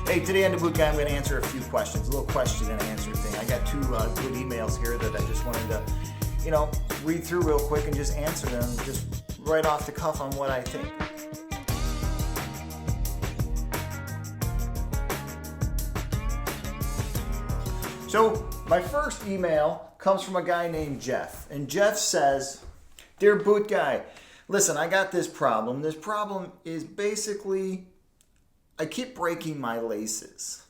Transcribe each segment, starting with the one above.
Hey, today on TheBootGuy, I'm going to answer a few questions, a little question and answer thing. I got two good emails here that I just wanted to, read through real quick and just answer them, just right off the cuff on what I think. So, my first email comes from a guy named Jeff, and Jeff says, "Dear Boot Guy, listen, I got this problem. This problem is basically I keep breaking my laces."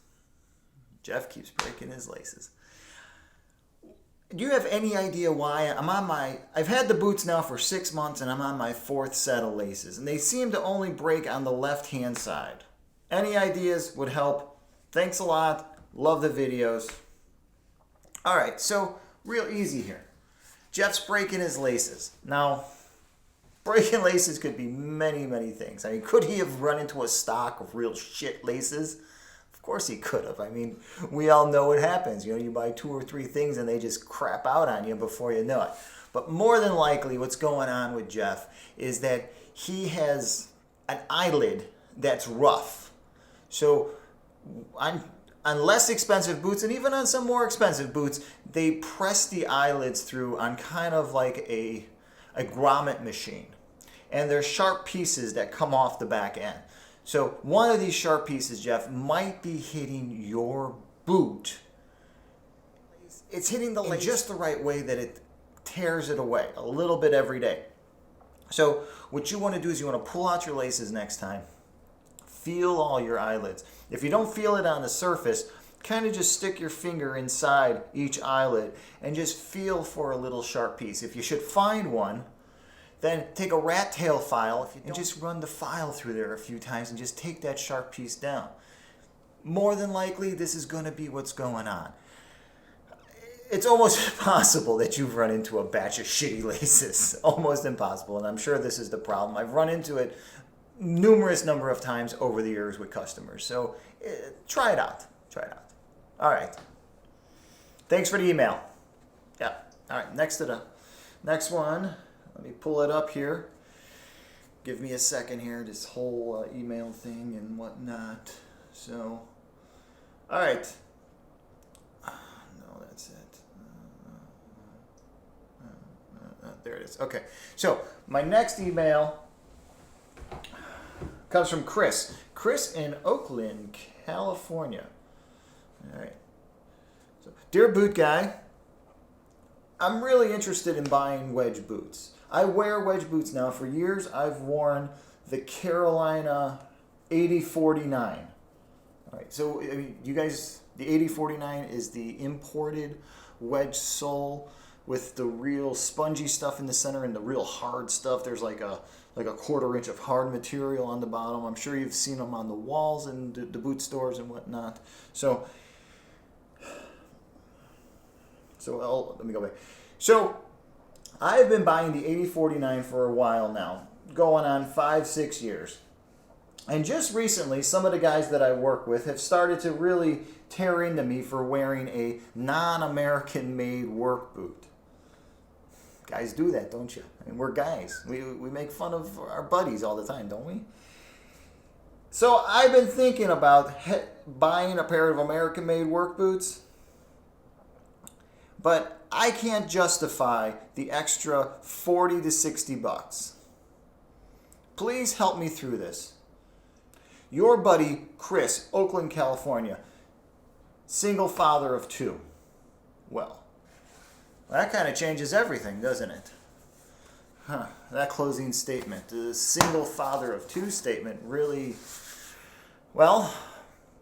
Jeff keeps breaking his laces. Do you have any idea why? I've had the boots now for 6 months and I'm on my 4th set of laces, and they seem to only break on the left-hand side. Any ideas would help. Thanks a lot. Love the videos. All right, so real easy here. Jeff's breaking his laces. Now, breaking laces could be many, many things. I mean, could he have run into a stock of real shit laces? Of course he could have. I mean, we all know what happens. You buy 2 or 3 things and they just crap out on you before you know it. But more than likely what's going on with Jeff is that he has an eyelid that's rough. So on less expensive boots, and even on some more expensive boots, they press the eyelids through on kind of like a grommet machine. And there's sharp pieces that come off the back end. So one of these sharp pieces, Jeff, might be hitting your boot. It's hitting the lace in just the right way that it tears it away a little bit every day. So what you want to do is you want to pull out your laces next time. Feel all your eyelids. If you don't feel it on the surface, kind of just stick your finger inside each eyelid and just feel for a little sharp piece. If you should find one, then take a rat tail file and just run the file through there a few times and just take that sharp piece down. More than likely, this is going to be what's going on. It's almost impossible that you've run into a batch of shitty laces. Almost impossible, and I'm sure this is the problem. I've run into it numerous number of times over the years with customers. So try it out. Try it out. All right. Thanks for the email. Yeah. All right. Next one. Let me pull it up here. Give me a second here. This whole email thing and whatnot. So, all right. No, that's it. There it is. Okay. So my next email comes from Chris. Chris in Oakland, California. All right. So, dear Boot Guy, I'm really interested in buying wedge boots. I wear wedge boots now. For years, I've worn the Carolina 8049. All right. So, you guys, the 8049 is the imported wedge sole with the real spongy stuff in the center and the real hard stuff. There's like a 1/4 inch of hard material on the bottom. I'm sure you've seen them on the walls in the boot stores and whatnot. So let me go back. So I've been buying the 8049 for a while now, going on 5-6 years. And just recently, some of the guys that I work with have started to really tear into me for wearing a non-American made work boot. Guys do that, don't you? I mean, we're guys. We make fun of our buddies all the time, don't we? So I've been thinking about buying a pair of American-made work boots, but I can't justify the extra $40 to $60. Please help me through this. Your buddy, Chris, Oakland, California, single father of 2. Well, that kind of changes everything, doesn't it? That closing statement, the single father of 2 statement really, well,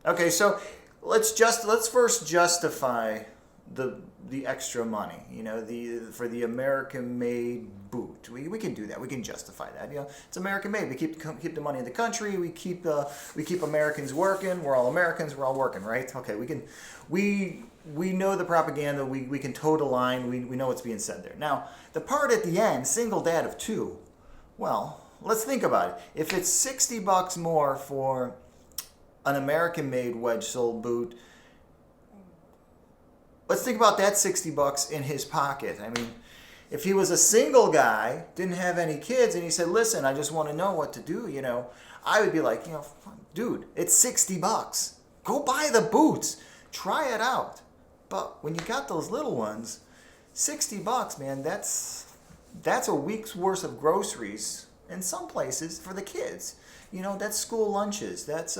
okay, so let's first justify the extra money, for the American-made boot. We can do that. We can justify that. It's American-made. We keep the money in the country. We keep Americans working. We're all Americans. We're all working, right? Okay. We know the propaganda. We can toe the line. We know what's being said there. Now, the part at the end, single dad of 2. Well, let's think about it. If it's $60 more for an American-made wedge sole boot, let's think about that $60 in his pocket. I mean, if he was a single guy, didn't have any kids, and he said, listen, I just want to know what to do, I would be like, dude, it's $60. Go buy the boots. Try it out. But when you got those little ones, $60, man, that's a week's worth of groceries in some places for the kids. You know, that's school lunches. That's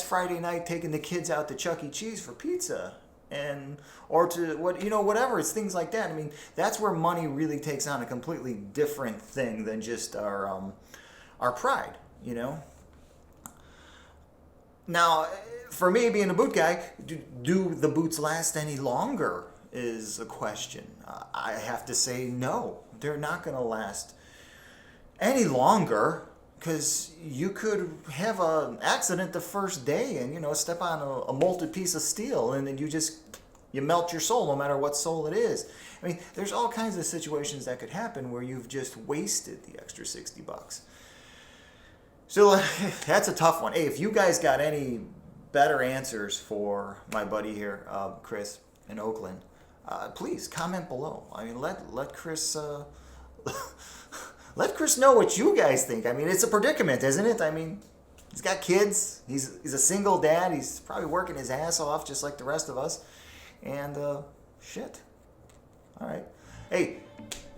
Friday night taking the kids out to Chuck E. Cheese for pizza, and or to whatever. It's things like that. I mean, that's where money really takes on a completely different thing than just our pride. You know. Now, for me being a boot guy, do the boots last any longer is a question. I have to say no. They're not going to last any longer. Because you could have an accident the first day and, step on a molted piece of steel and then you melt your soul no matter what soul it is. I mean, there's all kinds of situations that could happen where you've just wasted the extra $60. So that's a tough one. Hey, if you guys got any better answers for my buddy here, Chris in Oakland, please comment below. I mean, let Chris... Let Chris know what you guys think. I mean, it's a predicament, isn't it? I mean, he's got kids. He's a single dad. He's probably working his ass off just like the rest of us. And, shit. All right. Hey,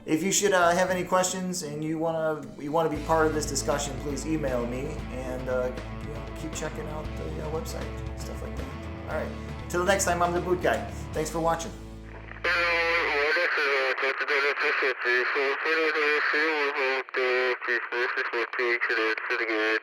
if you should have any questions and you wanna be part of this discussion, please email me and keep checking out the website, stuff like that. All right. Till the next time, I'm the Boot Guy. Thanks for watching. Pretty good.